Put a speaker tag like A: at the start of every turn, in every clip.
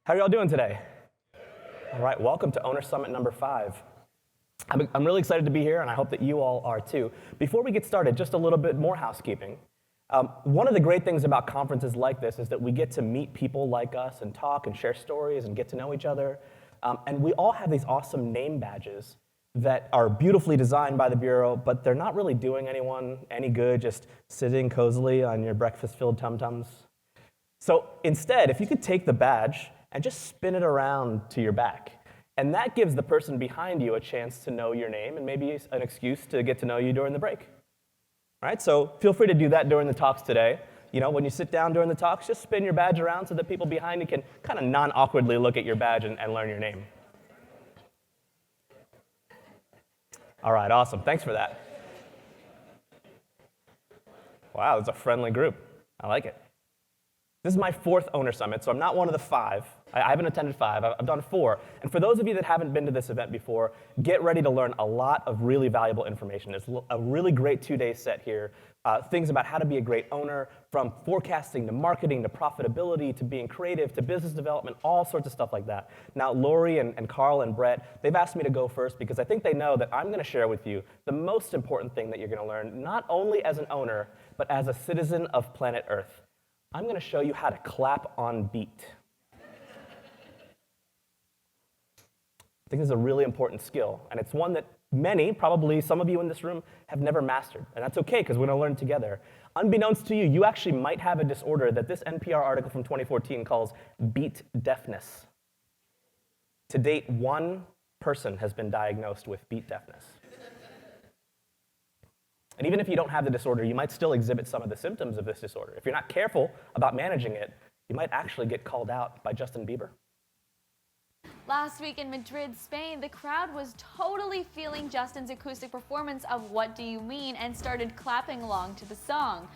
A: How are y'all doing today? All right, welcome to Owner Summit number 5. I'm really excited to be here, and I hope that you all are too. Before we get started, just a little bit more housekeeping. One of the great things about conferences like this is that we get to meet people like us and talk and share stories and get to know each other. And we all have these awesome name badges that are beautifully designed by the Bureau, but they're not really doing anyone any good, just sitting cozily on your breakfast-filled tum-tums. So instead, if you could take the badge and just spin it around to your back, and that gives the person behind you a chance to know your name and maybe an excuse to get to know you during the break. All right, so feel free to do that during the talks today. You know, when you sit down during the talks, just spin your badge around so that people behind you can kind of non-awkwardly look at your badge and learn your name. All right, awesome. Thanks for that. Wow, it's a friendly group. I like it. This is my 4th Owner Summit, so I'm not one of the 5. I haven't attended 5. I've done 4. And for those of you that haven't been to this event before, get ready to learn a lot of really valuable information. There's a really great 2-day set here. Things about how to be a great owner, from forecasting to marketing to profitability to being creative to business development, all sorts of stuff like that. Now, Lori and Carl and Brett, they've asked me to go first because I think they know that I'm going to share with you the most important thing that you're going to learn, not only as an owner, but as a citizen of planet Earth. I'm going to show you how to clap on beat. I think this is a really important skill, and it's one that many, probably some of you in this room, have never mastered. And that's okay, because we're going to learn together. Unbeknownst to you, you actually might have a disorder that this NPR article from 2014 calls beat deafness. To date, 1 person has been diagnosed with beat deafness. And even if you don't have the disorder, you might still exhibit some of the symptoms of this disorder. If you're not careful about managing it, you might actually get called out by Justin Bieber.
B: Last week in Madrid, Spain, the crowd was totally feeling Justin's acoustic performance of What Do You Mean and started clapping along to the song.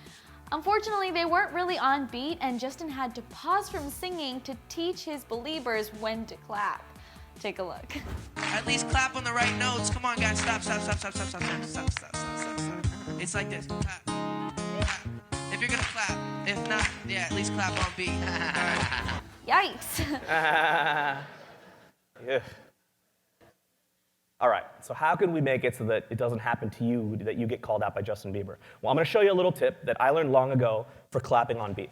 B: Unfortunately, they weren't really on beat, and Justin had to pause from singing to teach his believers when to clap. Take a look.
C: At least clap on the right notes. Come on, guys. Stop. It's like this. Clap. Clap. If you're gonna clap. If not, yeah, at least clap on beat.
B: Yikes.
A: Yeah. All right, so how can we make it so that it doesn't happen to you, that you get called out by Justin Bieber? Well, I'm going to show you a little tip that I learned long ago for clapping on beat.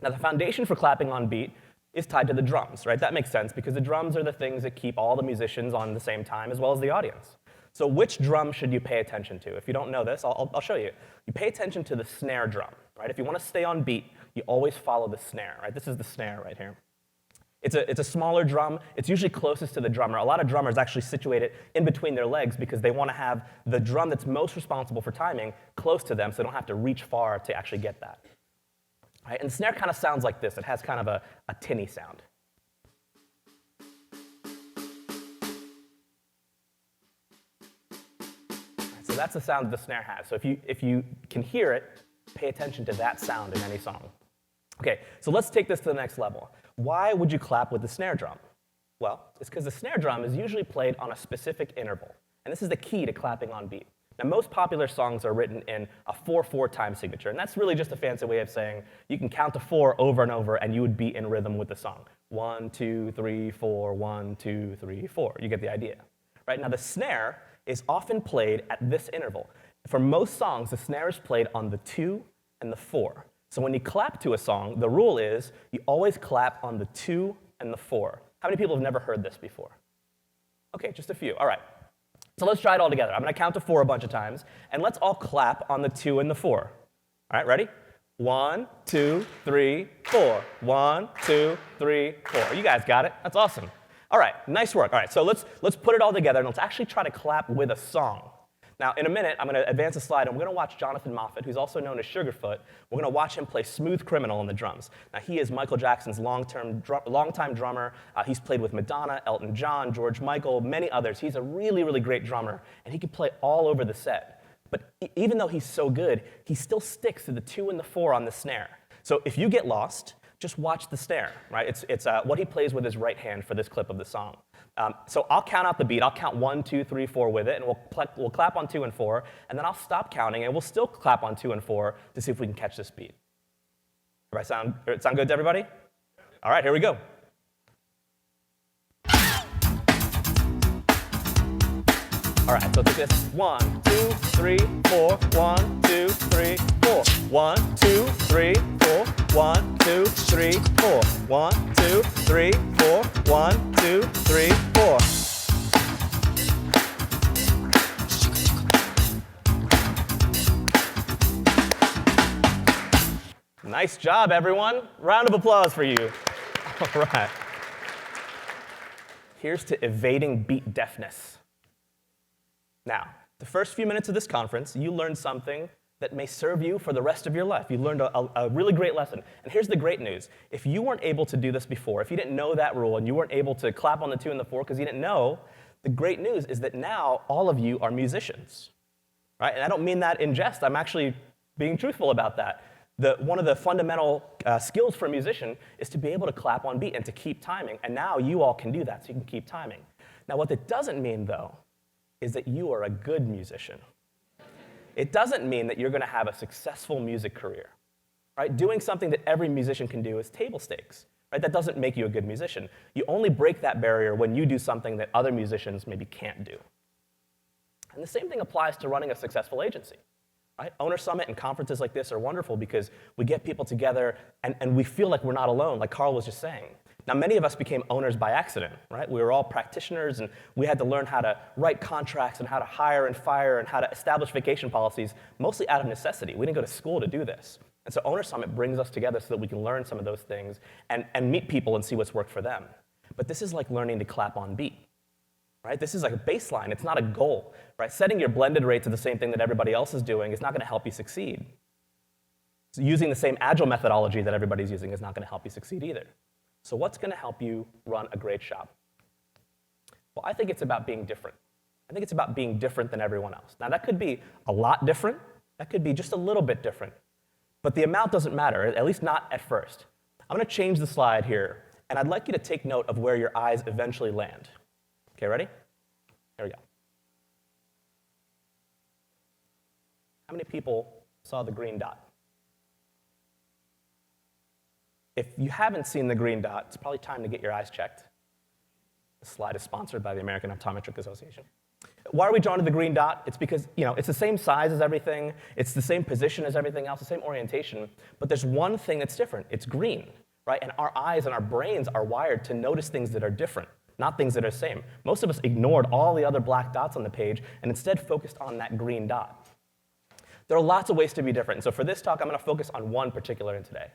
A: Now, the foundation for clapping on beat is tied to the drums, right? That makes sense because the drums are the things that keep all the musicians on the same time as well as the audience. So which drum should you pay attention to? If you don't know this, I'll show you. You pay attention to the snare drum, right? If you want to stay on beat, you always follow the snare, right? This is the snare right here. It's a smaller drum. It's usually closest to the drummer. A lot of drummers actually situate it in between their legs because they want to have the drum that's most responsible for timing close to them so they don't have to reach far to actually get that. Right? And the snare kind of sounds like this. It has kind of a tinny sound. So that's the sound that the snare has. So if you can hear it, pay attention to that sound in any song. Okay, so let's take this to the next level. Why would you clap with the snare drum? Well, it's because the snare drum is usually played on a specific interval. And this is the key to clapping on beat. Now, most popular songs are written in a 4/4 time signature. And that's really just a fancy way of saying you can count to 4 over and over, and you would be in rhythm with the song. 1, 2, 3, 4, 1, 2, 3, 4. You get the idea. Right? Now, the snare is often played at this interval. For most songs, the snare is played on the 2 and the 4. So when you clap to a song, the rule is you always clap on the 2 and the 4. How many people have never heard this before? Okay, just a few. All right. So let's try it all together. I'm going to count to 4 a bunch of times, and let's all clap on the 2 and the 4. All right, ready? 1, 2, 3, 4. 1, 2, 3, 4. You guys got it. That's awesome. All right, nice work. All right, so let's put it all together, and let's actually try to clap with a song. Now, in a minute, I'm going to advance a slide, and we're going to watch Jonathan Moffat, who's also known as Sugarfoot. We're going to watch him play Smooth Criminal on the drums. Now, he is Michael Jackson's longtime drummer. He's played with Madonna, Elton John, George Michael, many others. He's a really, really great drummer, and he can play all over the set. But even though he's so good, he still sticks to the 2 and the 4 on the snare. So if you get lost, just watch the snare, right? It's what he plays with his right hand for this clip of the song. So I'll count out the beat. I'll count 1, 2, 3, 4 with it, and we'll clap on 2 and 4, and then I'll stop counting, and we'll still clap on 2 and 4 to see if we can catch this beat. Sound good to everybody? All right, here we go. All right, so take this. 1, 2, 3, 4. 1, 2, 3, 4. 1, 2, 3, 4. 1, 2, 3, 4. 1, 2, 3, 4. 1, 2, 3, 4. Nice job, everyone. Round of applause for you. All right. Here's to evading beat deafness. Now, the first few minutes of this conference, you learned something that may serve you for the rest of your life. You learned a really great lesson. And here's the great news. If you weren't able to do this before, if you didn't know that rule and you weren't able to clap on the 2 and the 4 because you didn't know, the great news is that now all of you are musicians. Right? And I don't mean that in jest. I'm actually being truthful about that. One of the fundamental skills for a musician is to be able to clap on beat and to keep timing. And now you all can do that, so you can keep timing. Now, what that doesn't mean, though, is that you are a good musician. It doesn't mean that you're going to have a successful music career. Right? Doing something that every musician can do is table stakes. Right? That doesn't make you a good musician. You only break that barrier when you do something that other musicians maybe can't do. And the same thing applies to running a successful agency. Right? Owner Summit and conferences like this are wonderful because we get people together and we feel like we're not alone, like Carl was just saying. Now, many of us became owners by accident, right? We were all practitioners and we had to learn how to write contracts and how to hire and fire and how to establish vacation policies, mostly out of necessity. We didn't go to school to do this. And so Owner Summit brings us together so that we can learn some of those things and meet people and see what's worked for them. But this is like learning to clap on beat. Right? This is like a baseline. It's not a goal. Right? Setting your blended rate to the same thing that everybody else is doing is not going to help you succeed. So using the same agile methodology that everybody's using is not going to help you succeed either. So what's going to help you run a great shop? Well, I think it's about being different. I think it's about being different than everyone else. Now, that could be a lot different. That could be just a little bit different. But the amount doesn't matter, at least not at first. I'm going to change the slide here, and I'd like you to take note of where your eyes eventually land. Okay, ready? Here we go. How many people saw the green dot? If you haven't seen the green dot, it's probably time to get your eyes checked. This slide is sponsored by the American Optometric Association. Why are we drawn to the green dot? It's because, it's the same size as everything, it's the same position as everything else, the same orientation, but there's one thing that's different. It's green, right? And our eyes and our brains are wired to notice things that are different, not things that are the same. Most of us ignored all the other black dots on the page and instead focused on that green dot. There are lots of ways to be different. And so for this talk, I'm going to focus on one particular one today.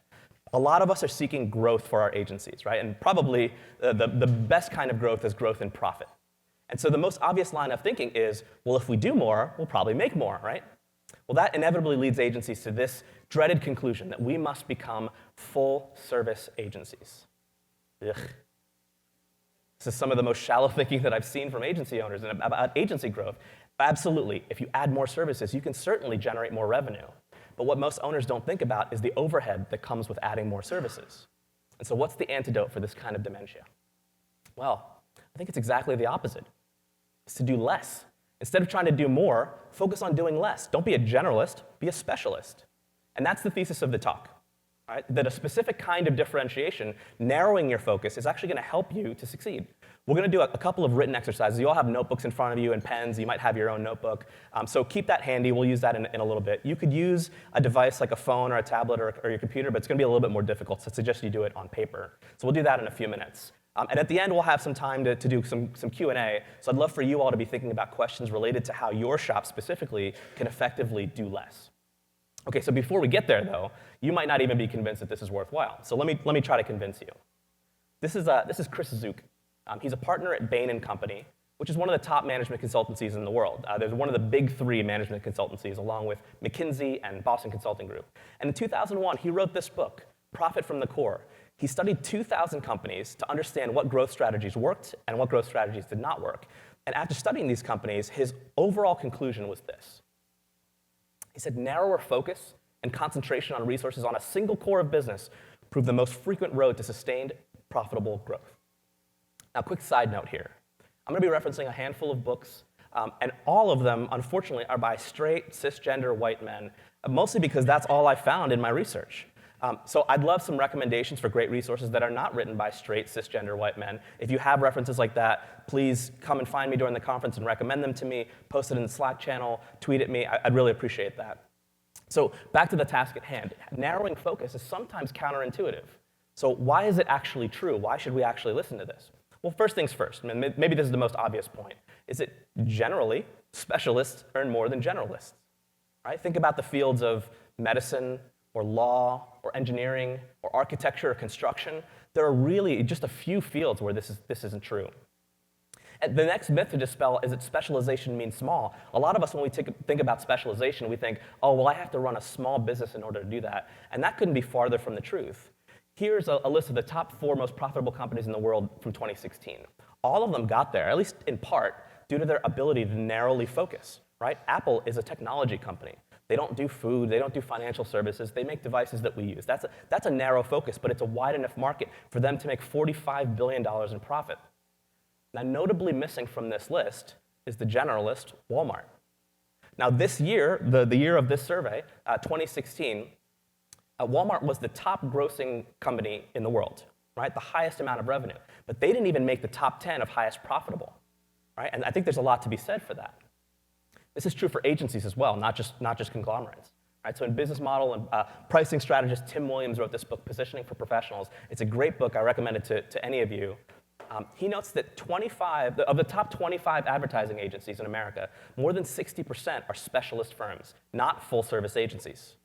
A: A lot of us are seeking growth for our agencies, right? And probably the best kind of growth is growth in profit. And so the most obvious line of thinking is, well, if we do more, we'll probably make more, right? Well, that inevitably leads agencies to this dreaded conclusion that we must become full-service agencies. Ugh. This is some of the most shallow thinking that I've seen from agency owners and about agency growth. Absolutely, if you add more services, you can certainly generate more revenue. But what most owners don't think about is the overhead that comes with adding more services. And so what's the antidote for this kind of dementia? Well, I think it's exactly the opposite. It's to do less. Instead of trying to do more, focus on doing less. Don't be a generalist, be a specialist. And that's the thesis of the talk. Right? That a specific kind of differentiation, narrowing your focus, is actually going to help you to succeed. We're going to do a couple of written exercises. You all have notebooks in front of you and pens. You might have your own notebook. So keep that handy. We'll use that in a little bit. You could use a device like a phone or a tablet or your computer, but it's going to be a little bit more difficult, so I suggest you do it on paper. So we'll do that in a few minutes. And at the end, we'll have some time to do some Q&A. So I'd love for you all to be thinking about questions related to how your shop specifically can effectively do less. Okay, so before we get there, though, you might not even be convinced that this is worthwhile. So let me try to convince you. This is Chris Zook. He's a partner at Bain & Company, which is one of the top management consultancies in the world. There's one of the big three management consultancies, along with McKinsey and Boston Consulting Group. And in 2001, he wrote this book, Profit from the Core. He studied 2,000 companies to understand what growth strategies worked and what growth strategies did not work. And after studying these companies, his overall conclusion was this. He said, narrower focus and concentration on resources on a single core of business prove the most frequent road to sustained, profitable growth. Now, quick side note here. I'm going to be referencing a handful of books, and all of them, unfortunately, are by straight, cisgender white men, mostly because that's all I found in my research. So I'd love some recommendations for great resources that are not written by straight cisgender white men. If you have references like that, please come and find me during the conference and recommend them to me, post it in the Slack channel, tweet at me. I'd really appreciate that. So back to the task at hand. Narrowing focus is sometimes counterintuitive. So why is it actually true? Why should we actually listen to this? Well, first things first, and maybe this is the most obvious point, is that generally, specialists earn more than generalists. Right? Think about the fields of medicine, or law, or engineering, or architecture, or construction. There are really just a few fields where this isn't true. And the next myth to dispel is that specialization means small. A lot of us, when we think about specialization, we think, oh, well, I have to run a small business in order to do that. And that couldn't be farther from the truth. Here's a list of the top 4 most profitable companies in the world from 2016. All of them got there, at least in part, due to their ability to narrowly focus. Right? Apple is a technology company. They don't do food, they don't do financial services, they make devices that we use. That's a narrow focus, but it's a wide enough market for them to make $45 billion in profit. Now, notably missing from this list is the generalist Walmart. Now, this year, the year of this survey, 2016, Walmart was the top grossing company in the world, right? The highest amount of revenue. But they didn't even make the top 10 of highest profitable, right? And I think there's a lot to be said for that. This is true for agencies as well, not just conglomerates. Right? So in business model and pricing strategist, Tim Williams wrote this book, Positioning for Professionals. It's a great book. I recommend it to any of you. He notes that of the top 25 advertising agencies in America, more than 60% are specialist firms, not full-service agencies.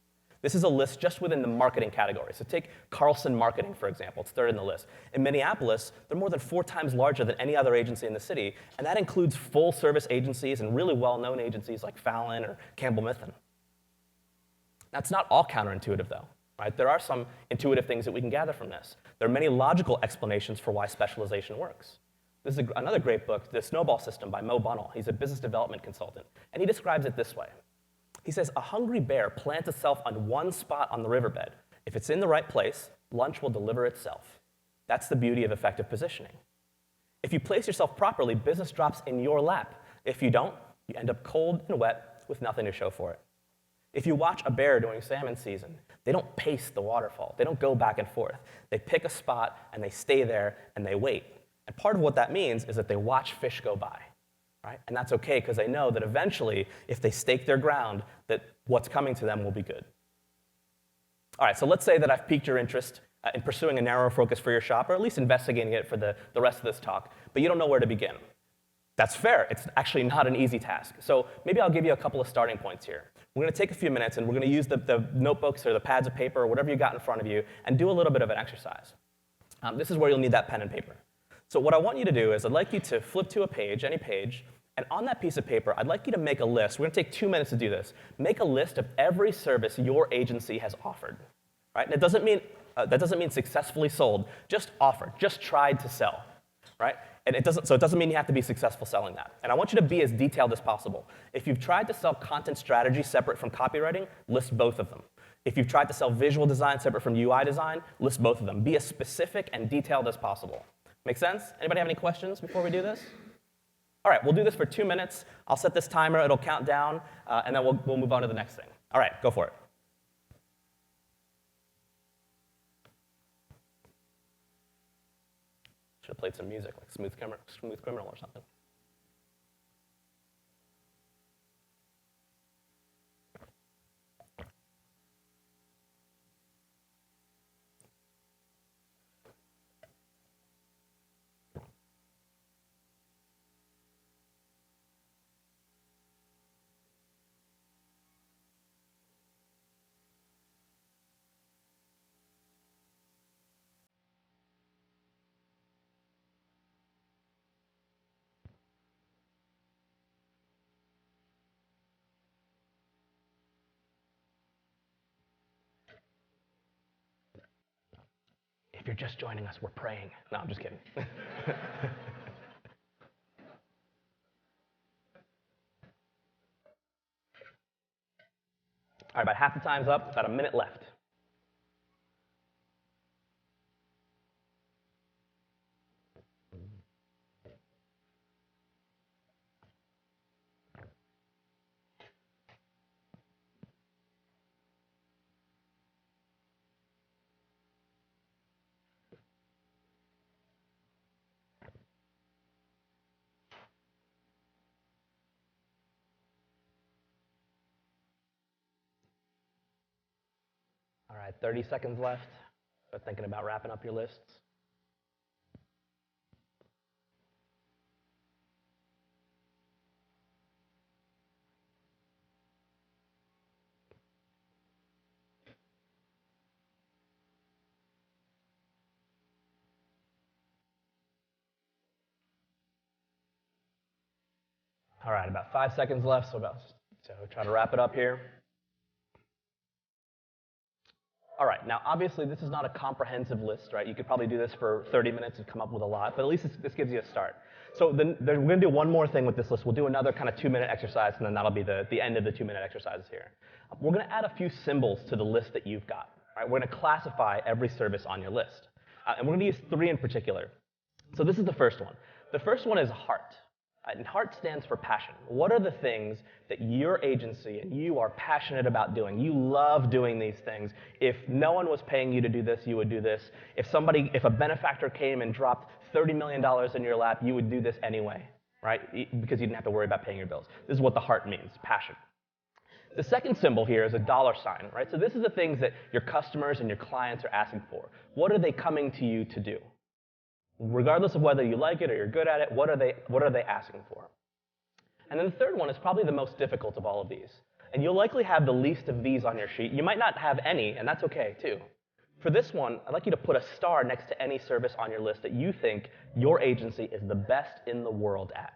A: This is a list just within the marketing category. So take Carlson Marketing, for example. It's third in the list. In Minneapolis, they're more than 4 times larger than any other agency in the city, and that includes full-service agencies and really well-known agencies like Fallon or Campbell Mithun. That's not all counterintuitive, though. Right? There are some intuitive things that we can gather from this. There are many logical explanations for why specialization works. This is another great book, The Snowball System by Mo Bunnell. He's a business development consultant, and he describes it this way. He says, a hungry bear plants itself on one spot on the riverbed. If it's in the right place, lunch will deliver itself. That's the beauty of effective positioning. If you place yourself properly, business drops in your lap. If you don't, you end up cold and wet with nothing to show for it. If you watch a bear during salmon season, they don't pace the waterfall. They don't go back and forth. They pick a spot, and they stay there, and they wait. And part of what that means is that they watch fish go by. Right? And that's okay, because they know that eventually, if they stake their ground, that what's coming to them will be good. All right, so let's say that I've piqued your interest in pursuing a narrower focus for your shop, or at least investigating it for the rest of this talk, but you don't know where to begin. That's fair. It's actually not an easy task. So maybe I'll give you a couple of starting points here. We're going to take a few minutes, and we're going to use the notebooks or the pads of paper or whatever you got in front of you and do a little bit of an exercise. This is where you'll need that pen and paper. So what I want you to do is I'd like you to flip to a page, any page, and on that piece of paper, I'd like you to make a list. We're going to take 2 minutes to do this. Make a list of every service your agency has offered. Right? And that doesn't mean successfully sold, just offered, just tried to sell. Right? And it doesn't mean you have to be successful selling that. And I want you to be as detailed as possible. If you've tried to sell content strategy separate from copywriting, list both of them. If you've tried to sell visual design separate from UI design, list both of them. Be as specific and detailed as possible. Make sense? Anybody have any questions before we do this? All right, we'll do this for 2 minutes. I'll set this timer. It'll count down, and then we'll move on to the next thing. All right, go for it. Should have played some music, like Smooth Criminal or something. If you're just joining us, we're praying. No, I'm just kidding. All right, about half the time's up, about a minute left. right, 30 seconds left. Start thinking about wrapping up your lists. All right, about 5 seconds left, so try to wrap it up here. All right, now obviously this is not a comprehensive list, right? You could probably do this for 30 minutes and come up with a lot, but at least this gives you a start. So we're going to do one more thing with this list. We'll do another kind of 2-minute exercise, and then that'll be the end of the 2-minute exercises here. We're going to add a few symbols to the list that you've got. Right? We're going to classify every service on your list. And we're going to use 3 in particular. So this is the first one. The first one is heart. And heart stands for passion. What are the things that your agency and you are passionate about doing? You love doing these things. If no one was paying you to do this, you would do this. If a benefactor came and dropped $30 million in your lap, you would do this anyway, right? Because you didn't have to worry about paying your bills. This is what the heart means, passion. The second symbol here is a $sign, right? So this is the things that your customers and your clients are asking for. What are they coming to you to do? Regardless of whether you like it or you're good at it, what are they asking for? And then the third one is probably the most difficult of all of these. And you'll likely have the least of these on your sheet. You might not have any, and that's okay too. For this one, I'd like you to put a star next to any service on your list that you think your agency is the best in the world at,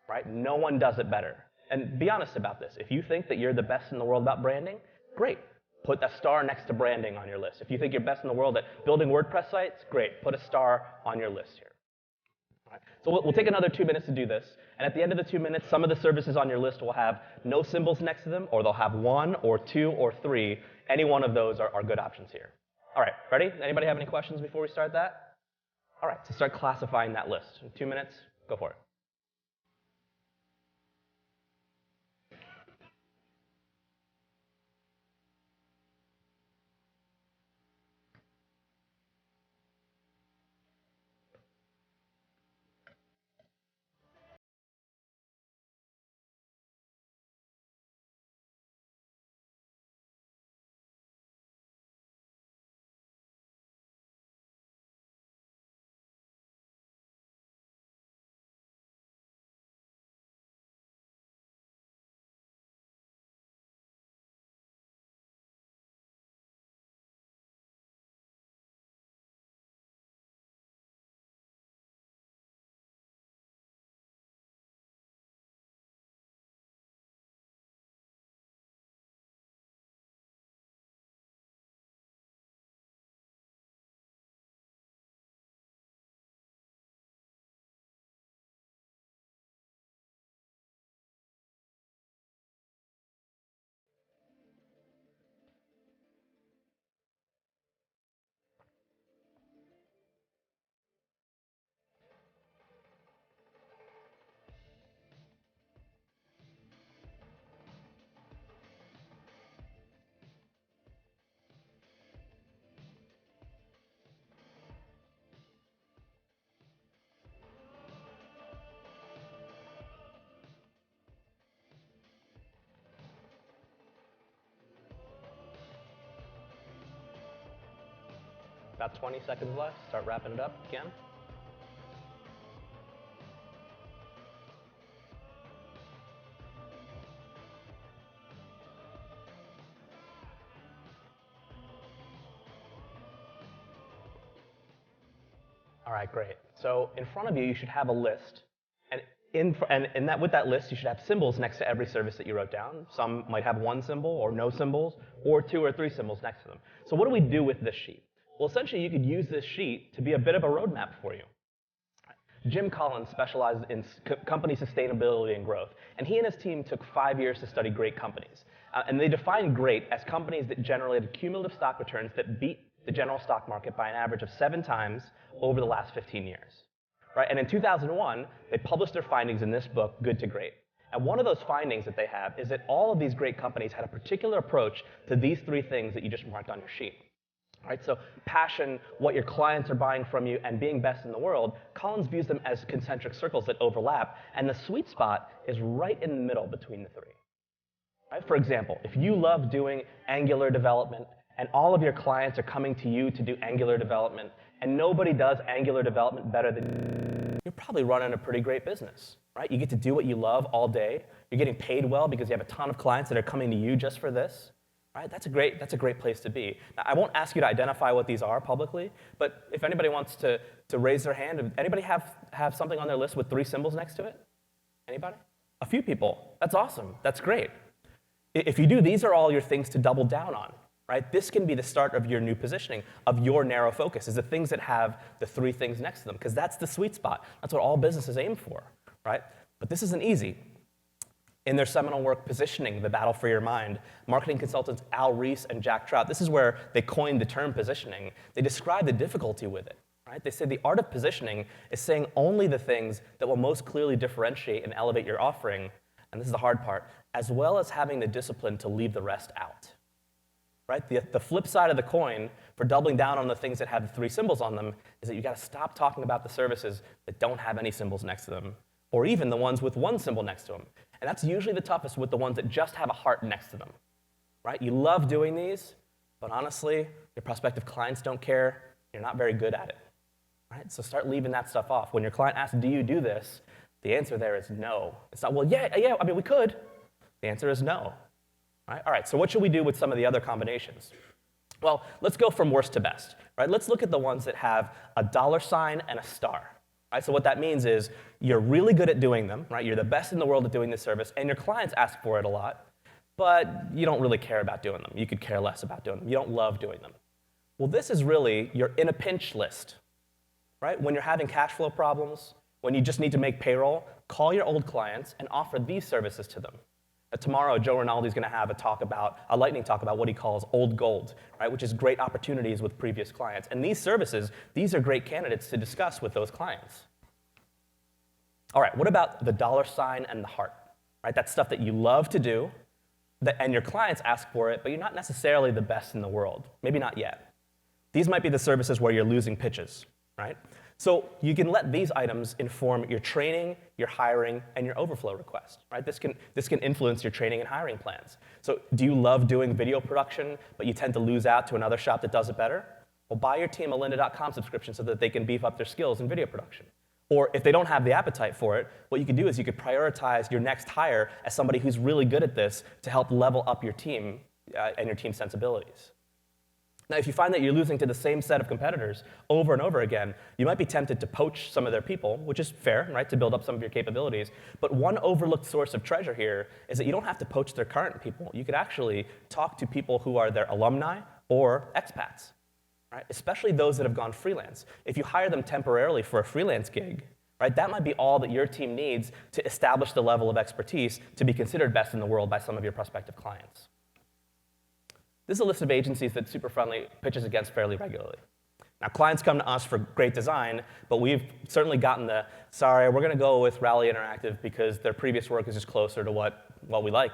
A: right? No one does it better. And be honest about this. If you think that you're the best in the world about branding, great. Put a star next to branding on your list. If you think you're best in the world at building WordPress sites, great. Put a star on your list here. All right. So we'll take another 2 minutes to do this. And at the end of the 2 minutes, some of the services on your list will have no symbols next to them, or they'll have 1 or 2 or 3. Any one of those are good options here. All right, ready? Anybody have any questions before we start that? All right, so start classifying that list. In 2 minutes, go for it. About 20 seconds left. Start wrapping it up again. All right, great. So in front of you, you should have a list. And with that list, you should have symbols next to every service that you wrote down. Some might have 1 symbol or no symbols, or 2 or 3 symbols next to them. So what do we do with this sheet? Well, essentially, you could use this sheet to be a bit of a roadmap for you. Jim Collins specializes in company sustainability and growth, and he and his team took 5 years to study great companies. And they define great as companies that generated cumulative stock returns that beat the general stock market by an average of 7 times over the last 15 years. Right? And in 2001, they published their findings in this book, Good to Great. And one of those findings that they have is that all of these great companies had a particular approach to these 3 things that you just marked on your sheet. Right, so passion, what your clients are buying from you, and being best in the world, Collins views them as concentric circles that overlap, and the sweet spot is right in the middle between the 3. Right? For example, if you love doing Angular development and all of your clients are coming to you to do Angular development, and nobody does Angular development better than you, you're probably running a pretty great business, right? You get to do what you love all day. You're getting paid well because you have a ton of clients that are coming to you just for this, right? That's a great place to be. Now, I won't ask you to identify what these are publicly, but if anybody wants to raise their hand, anybody have something on their list with 3 symbols next to it? Anybody? A few people. That's awesome. That's great. If you do, these are all your things to double down on, right? This can be the start of your new positioning, of your narrow focus, is the things that have the 3 things next to them, because that's the sweet spot. That's what all businesses aim for, right? But this isn't easy. In their seminal work, Positioning, The Battle for Your Mind, marketing consultants Al Reese and Jack Trout, this is where they coined the term positioning. They describe the difficulty with it, right? They say the art of positioning is saying only the things that will most clearly differentiate and elevate your offering, and this is the hard part, as well as having the discipline to leave the rest out, right? The flip side of the coin for doubling down on the things that have the 3 symbols on them is that you got to stop talking about the services that don't have any symbols next to them, or even the ones with 1 symbol next to them. And that's usually the toughest with the ones that just have a heart next to them, right? You love doing these, but honestly, your prospective clients don't care. You're not very good at it, right? So start leaving that stuff off. When your client asks, do you do this? The answer there is no. It's not, well, yeah, I mean, we could. The answer is no, right? All right, so what should we do with some of the other combinations? Well, let's go from worst to best, right? Let's look at the ones that have a $ and a star. Right, so what that means is you're really good at doing them, right? You're the best in the world at doing this service, and your clients ask for it a lot, but you don't really care about doing them. You could care less about doing them. You don't love doing them. Well, this is really your in a pinch list, right? When you're having cash flow problems, when you just need to make payroll, call your old clients and offer these services to them. Tomorrow, Joe Rinaldi is going to have a lightning talk about what he calls old gold, right? Which is great opportunities with previous clients. And these services, these are great candidates to discuss with those clients. All right, what about the $ and the heart, right? That's stuff that you love to do, and your clients ask for it, but you're not necessarily the best in the world. Maybe not yet. These might be the services where you're losing pitches, right? So you can let these items inform your training, your hiring, and your overflow request, right? This can influence your training and hiring plans. So do you love doing video production, but you tend to lose out to another shop that does it better? Well, buy your team a lynda.com subscription so that they can beef up their skills in video production. Or if they don't have the appetite for it, what you could do is you could prioritize your next hire as somebody who's really good at this to help level up your team and your team's sensibilities. Now, if you find that you're losing to the same set of competitors over and over again, you might be tempted to poach some of their people, which is fair, right, to build up some of your capabilities. But one overlooked source of treasure here is that you don't have to poach their current people. You could actually talk to people who are their alumni or expats, right, especially those that have gone freelance. If you hire them temporarily for a freelance gig, right, that might be all that your team needs to establish the level of expertise to be considered best in the world by some of your prospective clients. This is a list of agencies that SuperFriendly pitches against fairly regularly. Now, clients come to us for great design, but we've certainly gotten the, sorry, we're going to go with Rally Interactive because their previous work is just closer to what we like.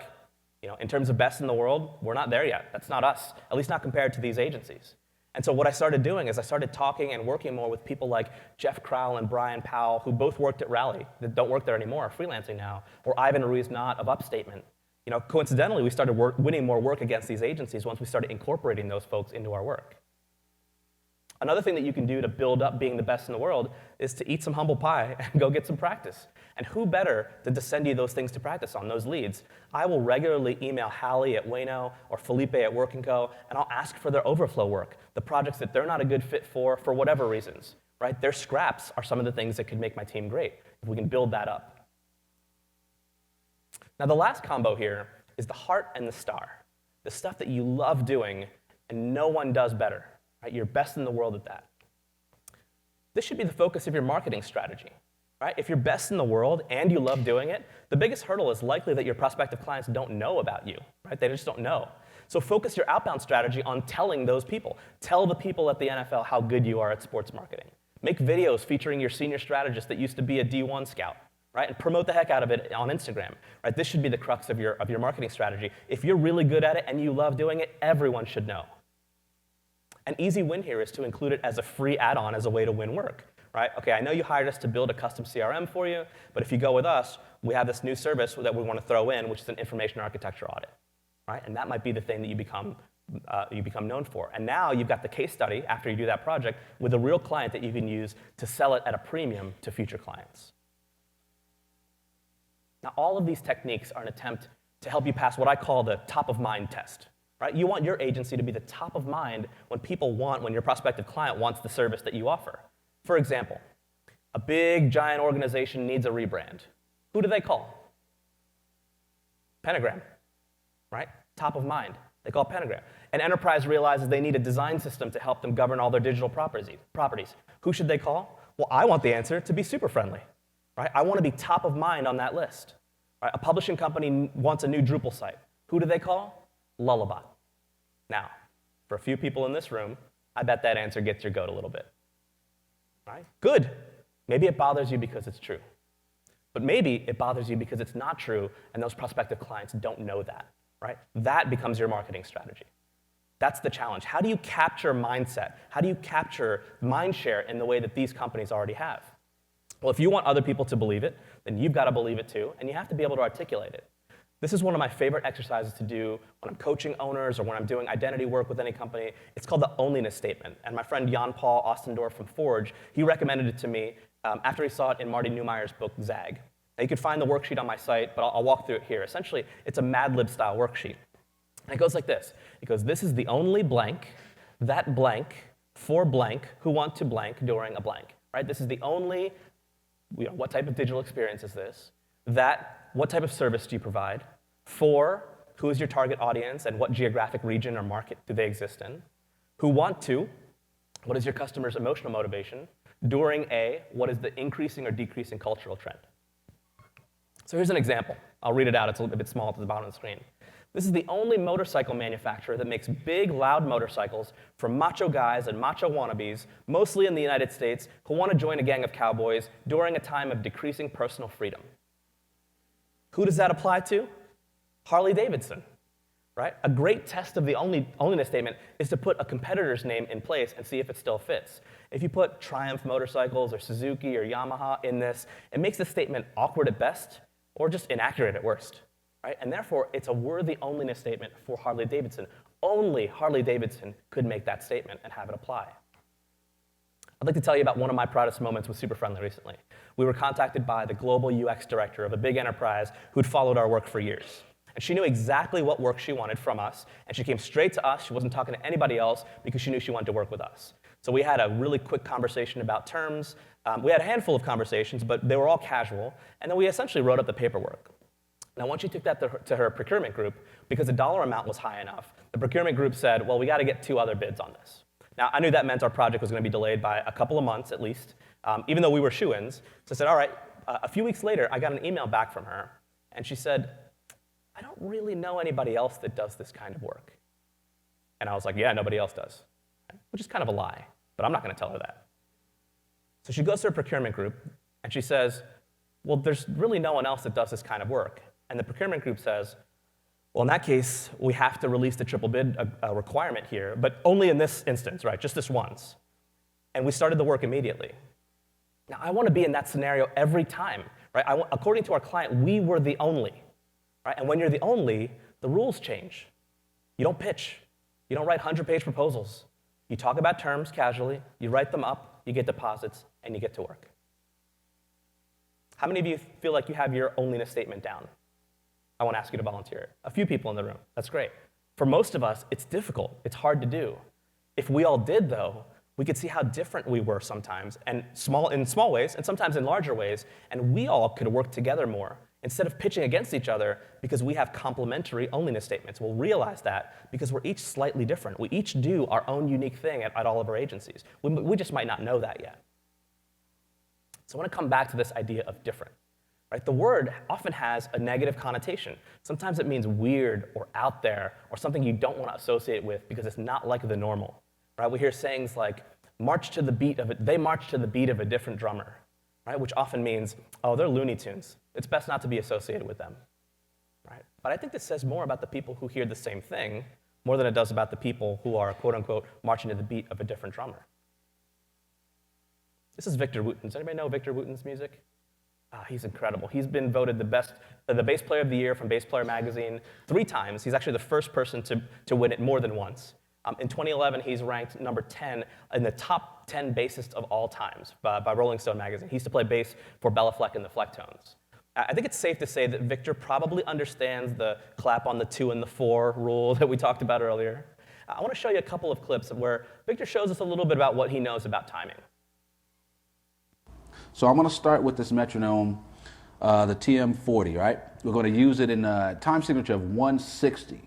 A: You know, in terms of best in the world, we're not there yet. That's not us, at least not compared to these agencies. And so what I started doing is I started talking and working more with people like Jeff Crowell and Brian Powell, who both worked at Rally, that don't work there anymore, are freelancing now, or Ivan Ruiz-Knott of Upstatement. You know, coincidentally, we started winning more work against these agencies once we started incorporating those folks into our work. Another thing that you can do to build up being the best in the world is to eat some humble pie and go get some practice. And who better than to send you those things to practice on, those leads? I will regularly email Hallie at Wayno or Felipe at Work & Co., and I'll ask for their overflow work, the projects that they're not a good fit for whatever reasons, right? Their scraps are some of the things that could make my team great, if we can build that up. Now, the last combo here is the heart and the star, the stuff that you love doing and no one does better, right? You're best in the world at that. This should be the focus of your marketing strategy, right? If you're best in the world and you love doing it, the biggest hurdle is likely that your prospective clients don't know about you, right? They just don't know. So focus your outbound strategy on telling those people. Tell the people at the NFL how good you are at sports marketing. Make videos featuring your senior strategist that used to be a D1 scout. Right? And promote the heck out of it on Instagram. Right? This should be the crux of your marketing strategy. If you're really good at it and you love doing it, everyone should know. An easy win here is to include it as a free add-on as a way to win work. Right? Okay, I know you hired us to build a custom CRM for you, but if you go with us, we have this new service that we want to throw in, which is an information architecture audit. Right? And that might be the thing that you become you become known for. And now you've got the case study after you do that project with a real client that you can use to sell it at a premium to future clients. Now, all of these techniques are an attempt to help you pass what I call the top-of-mind test. Right? You want your agency to be the top of mind when your prospective client wants the service that you offer. For example, a big, giant organization needs a rebrand. Who do they call? Pentagram, right? Top of mind. They call Pentagram. An enterprise realizes they need a design system to help them govern all their digital properties. Who should they call? Well, I want the answer to be SuperFriendly. Right? I want to be top of mind on that list. Right? A publishing company wants a new Drupal site. Who do they call? Lullabot. Now, for a few people in this room, I bet that answer gets your goat a little bit. Right? Good. Maybe it bothers you because it's true. But maybe it bothers you because it's not true, and those prospective clients don't know that. Right? That becomes your marketing strategy. That's the challenge. How do you capture mindset? How do you capture mind share in the way that these companies already have? Well, if you want other people to believe it, then you've got to believe it too, and you have to be able to articulate it. This is one of my favorite exercises to do when I'm coaching owners or when I'm doing identity work with any company. It's called the onlyness statement. And my friend Jan-Paul Ostendorf from Forge, he recommended it to me after he saw it in Marty Neumeier's book, Zag. Now, you can find the worksheet on my site, but I'll walk through it here. Essentially, it's a Mad Lib style worksheet. And it goes like this. It goes, this is the only blank, that blank, for blank, who want to blank during a blank. Right? This is the only, what type of digital experience is this? That, what type of service do you provide? For, who is your target audience and what geographic region or market do they exist in? Who want to, what is your customer's emotional motivation? During a, what is the increasing or decreasing cultural trend? So here's an example. I'll read it out. It's a little bit small at the bottom of the screen. This is the only motorcycle manufacturer that makes big, loud motorcycles for macho guys and macho wannabes, mostly in the United States, who want to join a gang of cowboys during a time of decreasing personal freedom. Who does that apply to? Harley-Davidson, right? A great test of the onlyness statement is to put a competitor's name in place and see if it still fits. If you put Triumph Motorcycles or Suzuki or Yamaha in this, it makes the statement awkward at best or just inaccurate at worst, right? And therefore, it's a worthy onlyness statement for Harley-Davidson. Only Harley-Davidson could make that statement and have it apply. I'd like to tell you about one of my proudest moments with SuperFriendly recently. We were contacted by the global UX director of a big enterprise who'd followed our work for years. And she knew exactly what work she wanted from us, and she came straight to us. She wasn't talking to anybody else because she knew she wanted to work with us. So we had a really quick conversation about terms. We had a handful of conversations, but they were all casual, and then we essentially wrote up the paperwork. Now, once she took that to her procurement group, because the dollar amount was high enough, the procurement group said, well, we got to get 2 other bids on this. Now, I knew that meant our project was going to be delayed by a couple of months at least, even though we were shoo-ins. So I said, all right. A few weeks later, I got an email back from her, and she said, I don't really know anybody else that does this kind of work. And I was like, yeah, nobody else does, which is kind of a lie, but I'm not going to tell her that. So she goes to her procurement group, and she says, well, there's really no one else that does this kind of work. And the procurement group says, well, in that case, we have to release the triple bid requirement here, but only in this instance, right, just this once. And we started the work immediately. Now, I want to be in that scenario every time, right? According to our client, we were the only. Right? And when you're the only, the rules change. You don't pitch. You don't write 100-page proposals. You talk about terms casually, you write them up, you get deposits, and you get to work. How many of you feel like you have your onlyness statement down? I want to ask you to volunteer. A few people in the room. That's great. For most of us, it's difficult. It's hard to do. If we all did, though, we could see how different we were sometimes, and in small ways, and sometimes in larger ways, and we all could work together more. Instead of pitching against each other because we have complementary onlyness statements. We'll realize that because we're each slightly different. We each do our own unique thing at all of our agencies. We just might not know that yet. So I want to come back to this idea of different. Right? The word often has a negative connotation. Sometimes it means weird or out there or something you don't want to associate with because it's not like the normal. Right? We hear sayings like, march to the beat of it. They march to the beat of a different drummer. Right? Which often means, oh, they're Looney Tunes. It's best not to be associated with them. Right? But I think this says more about the people who hear the same thing more than it does about the people who are, quote unquote, marching to the beat of a different drummer. This is Victor Wooten. Does anybody know Victor Wooten's music? He's incredible. He's been voted the bass player of the year from Bass Player Magazine 3 times. He's actually the first person to win it more than once. In 2011, he's ranked number 10 in the top 10 bassists of all times by Rolling Stone magazine. He used to play bass for Bella Fleck and the Flecktones. I think it's safe to say that Victor probably understands the clap on the 2 and the 4 rule that we talked about earlier. I want to show you a couple of clips where Victor shows us a little bit about what he knows about timing.
D: So I'm going to start with this metronome, the TM40, right? We're going to use it in a time signature of 160.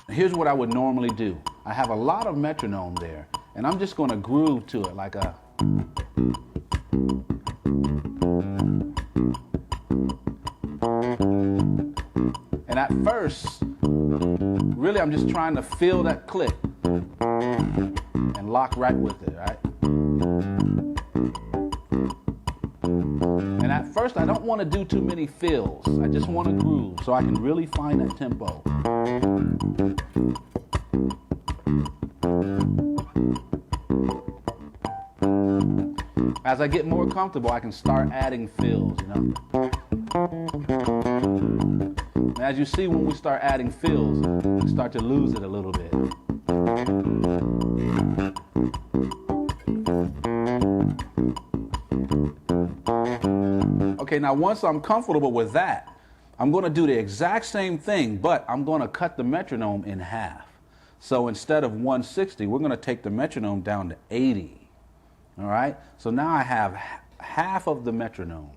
D: Here's what I would normally do. I have a lot of metronome there, and I'm just going to groove to it like a... And at first, really I'm just trying to feel that click and lock right with it, right? And at first I don't want to do too many fills. I just want to groove so I can really find that tempo. As I get more comfortable, I can start adding fills, you know. And as you see, when we start adding fills, we start to lose it a little bit. Okay, now once I'm comfortable with that, I'm going to do the exact same thing, but I'm going to cut the metronome in half. So instead of 160, we're going to take the metronome down to 80. All right, so now I have half of the metronome.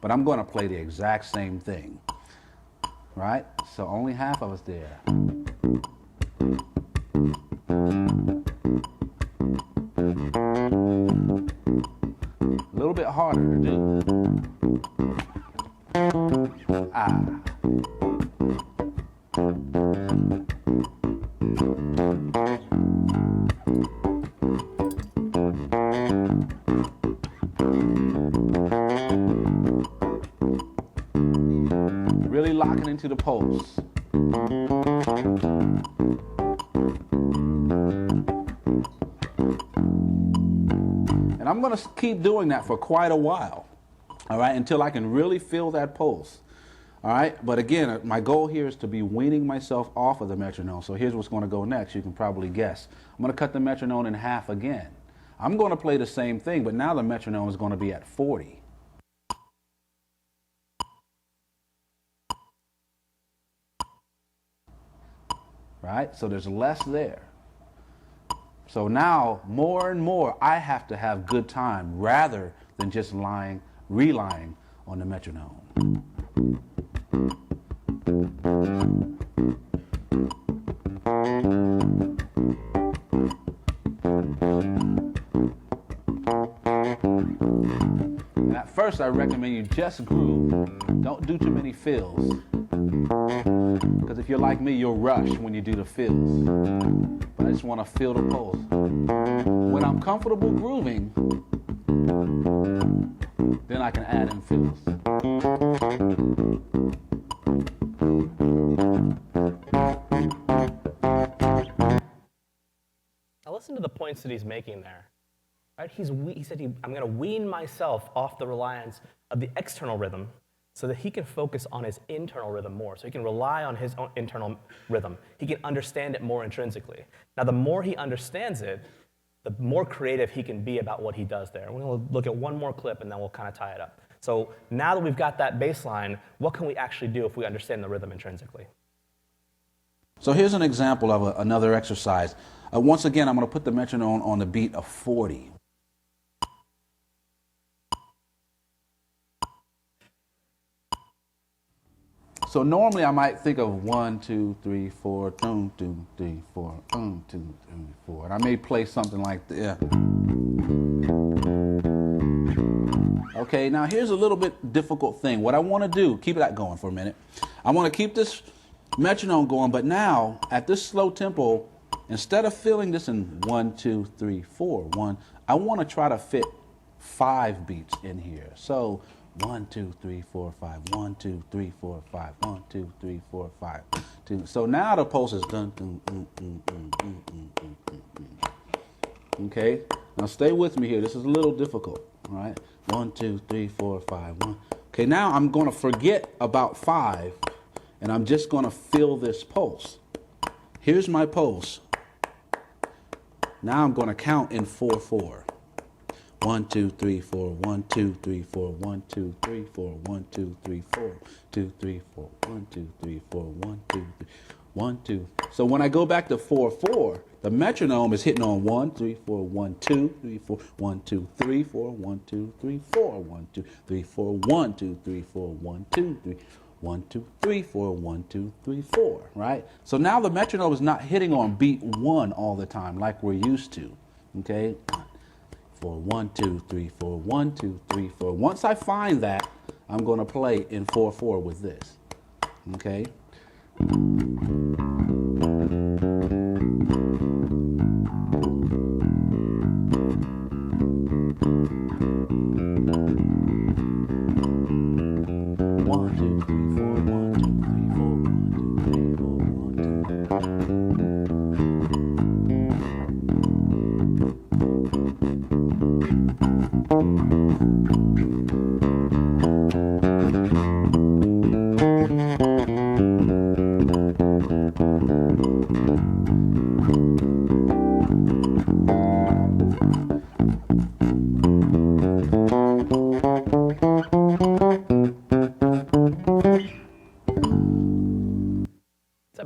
D: But I'm going to play the exact same thing, right? So only half of it's there. A little bit harder to do. Ah. Really locking into the pulse. And I'm going to keep doing that for quite a while, all right, until I can really feel that pulse, all right? But again, my goal here is to be weaning myself off of the metronome. So here's what's going to go next. You can probably guess. I'm going to cut the metronome in half again. I'm going to play the same thing, but now the metronome is going to be at 40. Right? So there's less there. So now, more and more, I have to have good time rather than just relying on the metronome. And at first, I recommend you just groove. Don't do too many fills. Because if you're like me, you'll rush when you do the fills. But I just want to feel the pulse. When I'm comfortable grooving, then I can add in fills.
A: Now listen to the points that he's making there. Right? He said, I'm going to wean myself off the reliance of the external rhythm so that he can focus on his internal rhythm more, so he can rely on his own internal rhythm. He can understand it more intrinsically. Now, the more he understands it, the more creative he can be about what he does there. We're going to look at one more clip, and then we'll kind of tie it up. So now that we've got that bass line, what can we actually do if we understand the rhythm intrinsically?
D: So here's an example of another exercise. Once again, I'm going to put the metronome on the beat of 40. So normally I might think of 1, 2, 3, 4, 2, 2, 3, 4, 2, 3, 4. And I may play something like this. Okay, now here's a little bit difficult thing. What I want to do, keep that going for a minute. I want to keep this metronome going, but now at this slow tempo, instead of filling this in 1, 2, 3, 4, 1, I want to try to fit 5 beats in here. So 1, 2, 3, 4, 5. 1, 2, 3, 4, 5. 1, 2, 3, 4, 5. 2. So now the pulse is dun, dun, dun, dun, dun, dun, dun, dun, dun. Okay. Now stay with me here. This is a little difficult. All right. 1, 2, 3, 4, 5, 1. Okay, now I'm going to forget about 5, and I'm just going to feel this pulse. Here's my pulse. Now I'm going to count in 4, 4. 1, 2, 3, 4, 1, 2, 3, 4, 1, 2, 3, 4, 1, 2, 3, 4, 2, 3, 4, 1, 2, 3, 4, 1, 2, 3, 1, 2. So when I go back to 4, 4, the metronome is hitting on 1, 3, 4, 1, 2, 3, 4, 1, 2, 3, 4, 1, 2, 3, 4, 1, 2, 3, 4, 1, 2, 3, 4, 1, 2, 3, 1, 2, 3, 4, 1, 2, 3, 4, right? So now the metronome is not hitting on beat 1 all the time like we're used to, okay? 4, 1, 2, 3, 4, 1, 2, 3, 4. Once I find that, I'm going to play in 4, 4 with this, okay?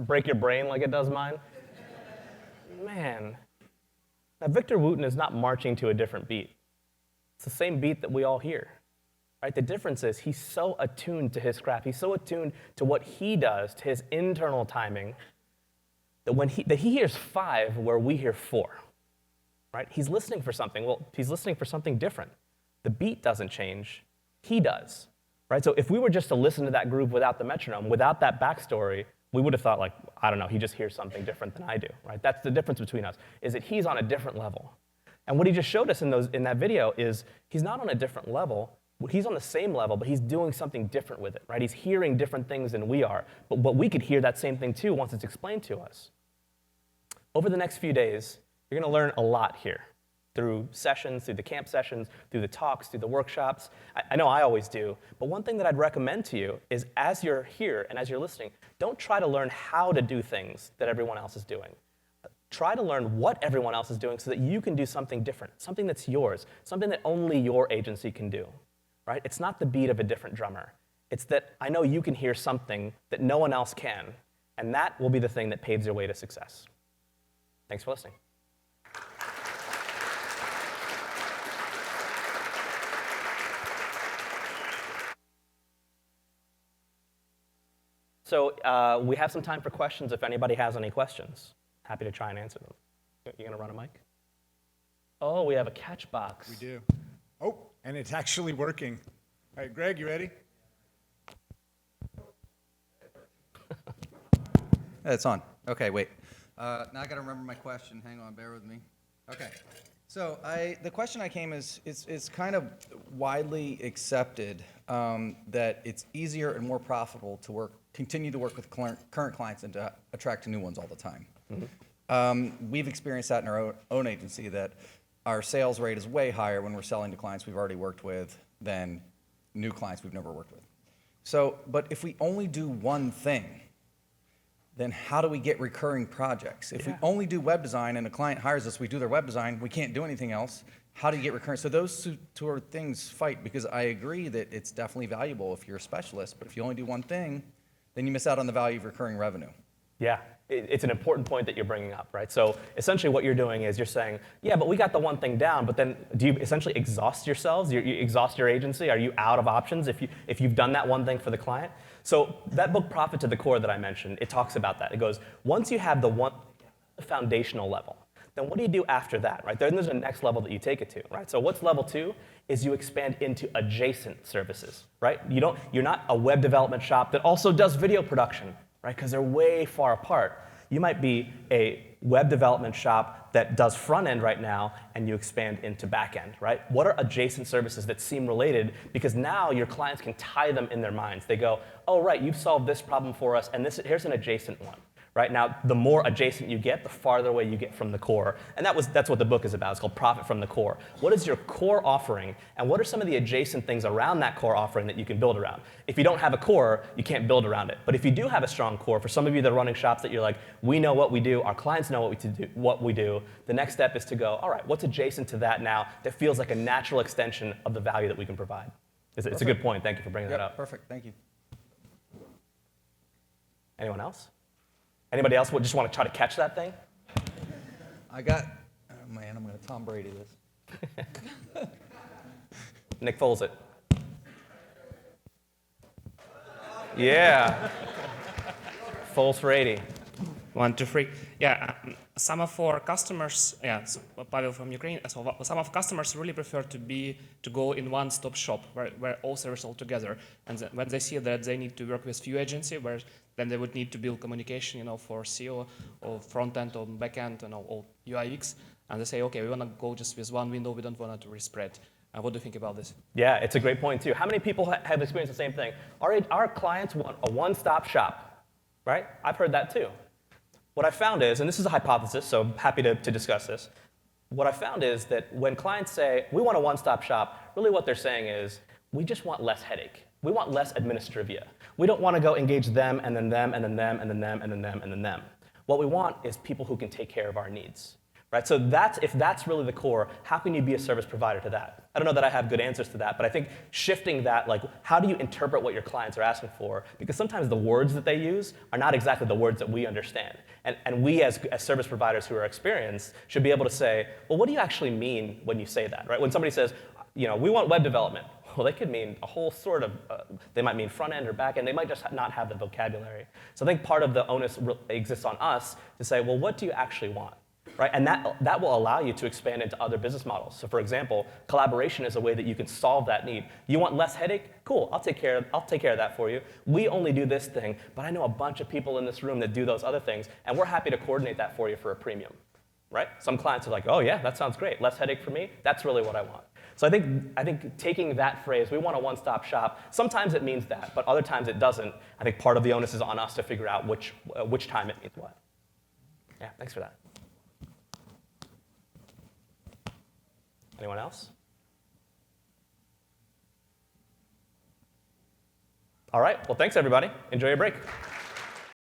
A: Break your brain like it does mine? Man. Now, Victor Wooten is not marching to a different beat. It's the same beat that we all hear, right? The difference is he's so attuned to his craft. He's so attuned to what he does, to his internal timing, that when he hears 5 where we hear 4, right? He's listening for something. Well, he's listening for something different. The beat doesn't change. He does, right? So if we were just to listen to that groove without the metronome, without that backstory, we would have thought, like, I don't know, he just hears something different than I do, right? That's the difference between us, is that he's on a different level. And what he just showed us in that video is he's not on a different level. He's on the same level, but he's doing something different with it, right? He's hearing different things than we are. But we could hear that same thing too once it's explained to us. Over the next few days, you're going to learn a lot here. Through sessions, through the camp sessions, through the talks, through the workshops. I know I always do, but one thing that I'd recommend to you is as you're here and as you're listening, don't try to learn how to do things that everyone else is doing. Try to learn what everyone else is doing so that you can do something different, something that's yours, something that only your agency can do, right? It's not the beat of a different drummer. It's that I know you can hear something that no one else can, and that will be the thing that paves your way to success. Thanks for listening. So we have some time for questions if anybody has any questions. Happy to try and answer them. You gonna run a mic? Oh, we have a catch box.
E: We do. Oh, and it's actually working. All right, Greg, you ready?
F: It's on. Okay, wait. Now I got to remember my question. Hang on, bear with me. Okay. So the question I came is it's kind of widely accepted that it's easier and more profitable to continue to work with current clients and to attract new ones all the time. Mm-hmm. We've experienced that in our own agency, that our sales rate is way higher when we're selling to clients we've already worked with than new clients we've never worked with. So, but if we only do one thing, then how do we get recurring projects? If we only do web design and a client hires us, we do their web design, we can't do anything else, how do you get recurring? So those two things fight, because I agree that it's definitely valuable if you're a specialist, but if you only do one thing, then you miss out on the value of recurring revenue.
A: Yeah, it's an important point that you're bringing up, right? So essentially what you're doing is you're saying, yeah, but we got the one thing down, but then do you essentially exhaust yourselves? You exhaust your agency? Are you out of options if you've done that one thing for the client? So that book, Profit to the Core, that I mentioned, it talks about that. It goes, once you have the foundational level, then what do you do after that, right? Then there's a next level that you take it to, right? So what's level 2 is you expand into adjacent services, right? You're not a web development shop that also does video production, right? Because they're way far apart. You might be a web development shop that does front end right now, and you expand into back end, right? What are adjacent services that seem related? Because now your clients can tie them in their minds. They go, oh, right, you've solved this problem for us, and here's an adjacent one, Right? Now, the more adjacent you get, the farther away you get from the core. And that's what the book is about. It's called Profit from the Core. What is your core offering, and what are some of the adjacent things around that core offering that you can build around? If you don't have a core, you can't build around it. But if you do have a strong core, for some of you that are running shops that you're like, we know what we do, our clients know what we do, the next step is to go, all right, what's adjacent to that now that feels like a natural extension of the value that we can provide? It's a good point. Thank you for bringing that up.
F: Perfect. Thank you.
A: Anyone else? Anybody else would just want to try to catch that thing?
F: I got, oh man, I'm going to Tom Brady this.
A: Nick Foles it. Yeah. Foles for 80.
G: 1, 2, 3. Yeah, some of our customers, so Pavel from Ukraine, so some of customers really prefer to go in one-stop shop where all services all together. And when they see that they need to work with few agencies, where then they would need to build communication, for SEO or front end or back end, or UI UX, and they say, okay, we want to go just with one window, we don't want it to re-spread. What do you think about this?
A: Yeah, it's a great point too. How many people have experienced the same thing? Our clients want a one-stop shop, right? I've heard that too. What I found is, and this is a hypothesis, so I'm happy to discuss this. What I found is that when clients say, we want a one-stop shop, really what they're saying is, we just want less headache. We want less administrivia. We don't want to go engage them, and then them, and then them, and then them, and then them, and then them. What we want is people who can take care of our needs. Right? So if that's really the core, how can you be a service provider to that? I don't know that I have good answers to that, but I think shifting that, like, how do you interpret what your clients are asking for? Because sometimes the words that they use are not exactly the words that we understand. And we as service providers who are experienced should be able to say, well, what do you actually mean when you say that? Right? When somebody says, we want web development, well, they could mean a whole sort of, they might mean front end or back end, they might just not have the vocabulary. So I think part of the onus exists on us to say, well, what do you actually want? Right? And that will allow you to expand into other business models. So for example, collaboration is a way that you can solve that need. You want less headache? Cool, I'll take care of that for you. We only do this thing, but I know a bunch of people in this room that do those other things, and we're happy to coordinate that for you for a premium. Right? Some clients are like, oh yeah, that sounds great. Less headache for me? That's really what I want. So I think taking that phrase, we want a one-stop shop, sometimes it means that, but other times it doesn't. I think part of the onus is on us to figure out which time it means what. Yeah, thanks for that. Anyone else? All right, well, thanks, everybody. Enjoy your break.